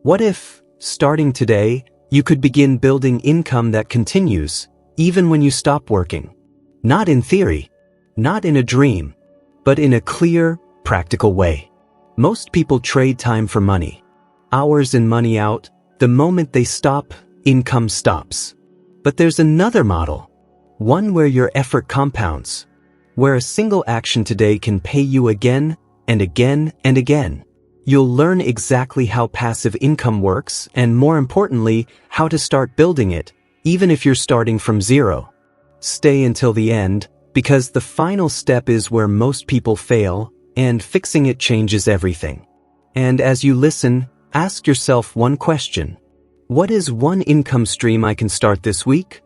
What if, starting today, you could begin building income that continues, even when you stop working? Not in theory, not in a dream, but in a clear, practical way. Most people trade time for money. Hours in, money out. The moment they stop, income stops. But there's another model. One where your effort compounds. Where a single action today can pay you again and again and again. You'll learn exactly how passive income works and, more importantly, how to start building it, even if you're starting from zero. Stay until the end, because the final step is where most people fail, and fixing it changes everything. And as you listen, ask yourself one question. What is one income stream I can start this week?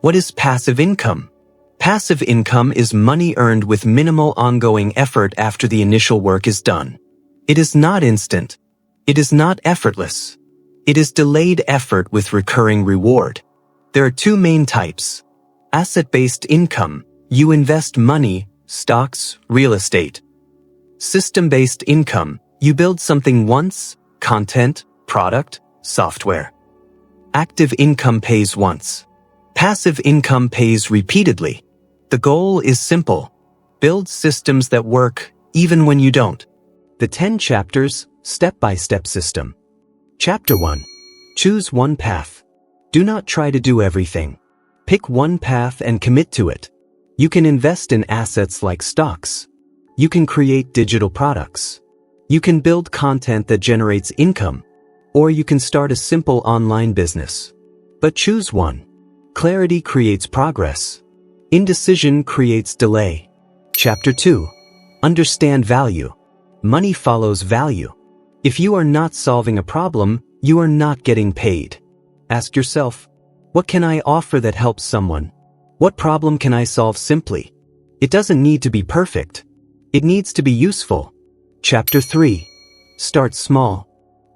What is passive income? Passive income is money earned with minimal ongoing effort after the initial work is done. It is not instant. It is not effortless. It is delayed effort with recurring reward. There are two main types. Asset-based income. You invest money, stocks, real estate. System-based income. You build something once, content, product, software. Active income pays once. Passive income pays repeatedly. The goal is simple. Build systems that work even when you don't. The 10 chapters, step-by-step system. Chapter 1. Choose one path. Do not try to do everything. Pick one path and commit to it. You can invest in assets like stocks. You can create digital products. You can build content that generates income. Or you can start a simple online business. But choose one. Clarity creates progress. Indecision creates delay. Chapter 2. Understand value. Money follows value. If you are not solving a problem, you are not getting paid. Ask yourself, what can I offer that helps someone? What problem can I solve simply? It doesn't need to be perfect. It needs to be useful. Chapter 3. Start small.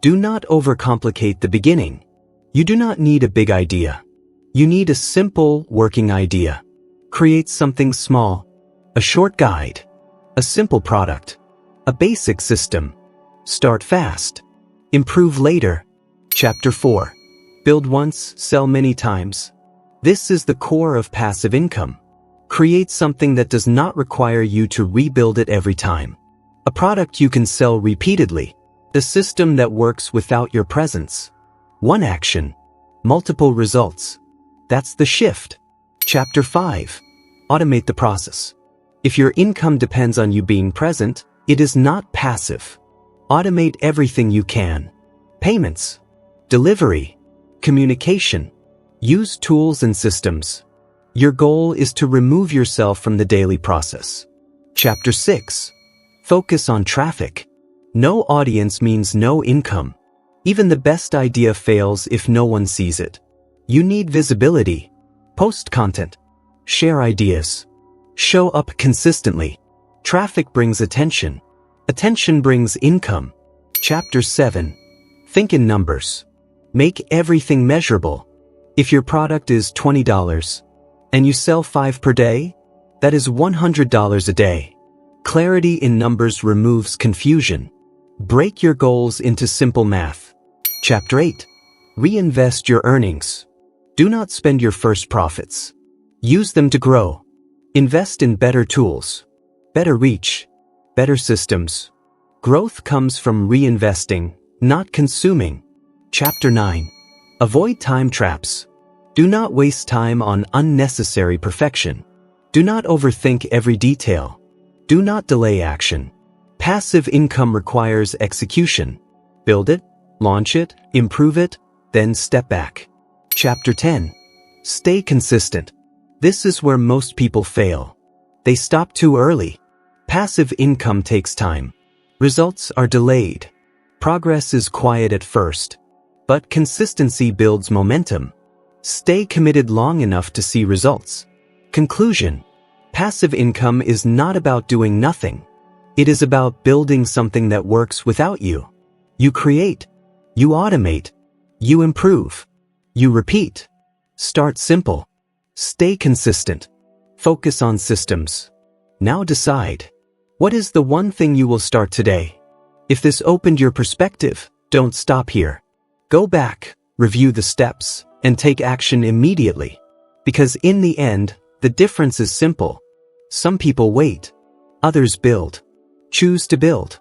Do not overcomplicate the beginning. You do not need a big idea. You need a simple, working idea. Create something small. A short guide. A simple product. A basic system. Start fast. Improve later. Chapter 4. Build once, sell many times. This is the core of passive income. Create something that does not require you to rebuild it every time. A product you can sell repeatedly. The system that works without your presence. One action. Multiple results. That's the shift. Chapter 5. Automate the process. If your income depends on you being present, it is not passive. Automate everything you can. Payments. Delivery. Communication. Use tools and systems. Your goal is to remove yourself from the daily process. Chapter 6. Focus on traffic. No audience means no income. Even the best idea fails if no one sees it. You need visibility. Post content. Share ideas. Show up consistently. Traffic brings attention. Attention brings income. Chapter 7. Think in numbers. Make everything measurable. If your product is $20 and you sell 5 per day, that is $100 a day. Clarity in numbers removes confusion. Break your goals into simple math. Chapter 8. Reinvest your earnings. Do not spend your first profits. Use them to grow. Invest in better tools, better reach, better systems. Growth comes from reinvesting, not consuming. Chapter 9. Avoid time traps. Do not waste time on unnecessary perfection. Do not overthink every detail. Do not delay action. Passive income requires execution. Build it, launch it, improve it, then step back. Chapter 10. Stay consistent. This is where most people fail. They stop too early. Passive income takes time. Results are delayed. Progress is quiet at first. But consistency builds momentum. Stay committed long enough to see results. Conclusion. Passive income is not about doing nothing. It is about building something that works without you. You create. You automate. You improve. You repeat. Start simple. Stay consistent. Focus on systems. Now decide. What is the one thing you will start today? If this opened your perspective, don't stop here. Go back, review the steps, and take action immediately. Because in the end, the difference is simple. Some people wait. Others build. Choose to build.